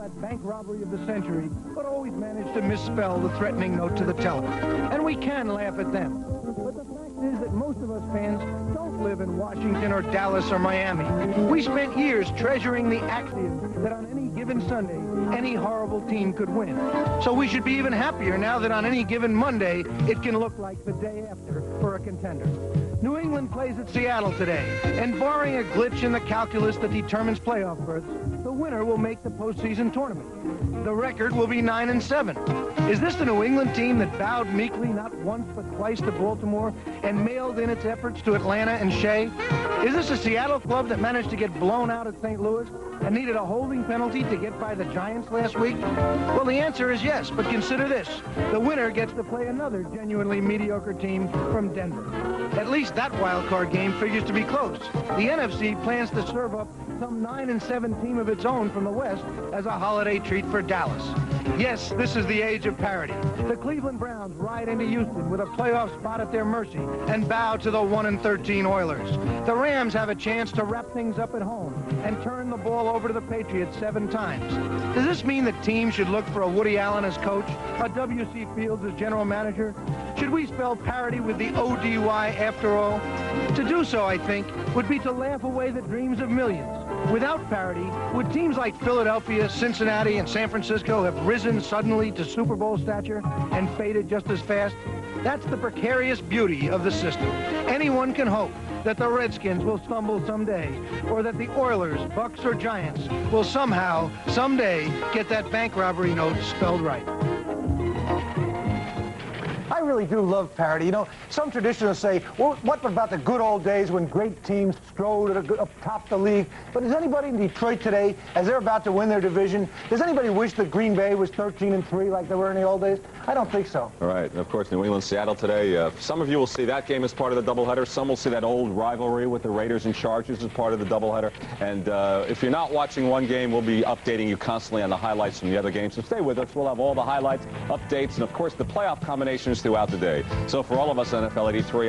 that bank robbery of the century, but always manage to misspell the threatening note to the teller. And we can laugh at them. But the fact is that most of us fans don't live in Washington or Dallas or Miami. We spent years treasuring the axiom that on any given Sunday, any horrible team could win. So we should be even happier now that on any given Monday, it can look like the day after for a contender. New England plays at Seattle today, and barring a glitch in the calculus that determines playoff berths, the winner will make the postseason tournament. The record will be 9-7. Is this the New England team that bowed meekly not once but twice to Baltimore and mailed in its efforts to Atlanta and Shea? Is this a Seattle club that managed to get blown out at St. Louis and needed a holding penalty to get by the Giants last week? Well, the answer is yes, but consider this. The winner gets to play another genuinely mediocre team from Denver. At least that wild card game figures to be close. The NFC plans to serve up some 9-7 team of its own from the West as a holiday treat for Dallas. Yes, this is the age of parity. The Cleveland Browns ride into Houston with a playoff spot at their mercy and bow to the 1-13 Oilers. The Rams have a chance to wrap things up at home and turn the ball over to the Patriots 7 times. Does this mean that teams should look for a Woody Allen as coach, a W.C. Fields as general manager? Should we spell parity with the O-D-Y after all? To do so, I think, would be to laugh away the dreams of millions. Without parity, would teams like Philadelphia, Cincinnati, and San Francisco have risen suddenly to Super Bowl stature and faded just as fast? That's the precarious beauty of the system. Anyone can hope that the Redskins will stumble someday, or that the Oilers, Bucks, or Giants will somehow, someday, get that bank robbery note spelled right. I really do love parody. You know, some traditionalists say, well, what about the good old days when great teams strode atop the league? But is anybody in Detroit today, as they're about to win their division, does anybody wish that Green Bay was 13-3 like they were in the old days? I don't think so. All right, and of course, New England, Seattle today. Some of you will see that game as part of the doubleheader. Some will see that old rivalry with the Raiders and Chargers as part of the doubleheader. And if you're not watching one game, we'll be updating you constantly on the highlights from the other games. So stay with us. We'll have all the highlights, updates, and of course, the playoff combinations throughout the day. So for all of us, NFL 83,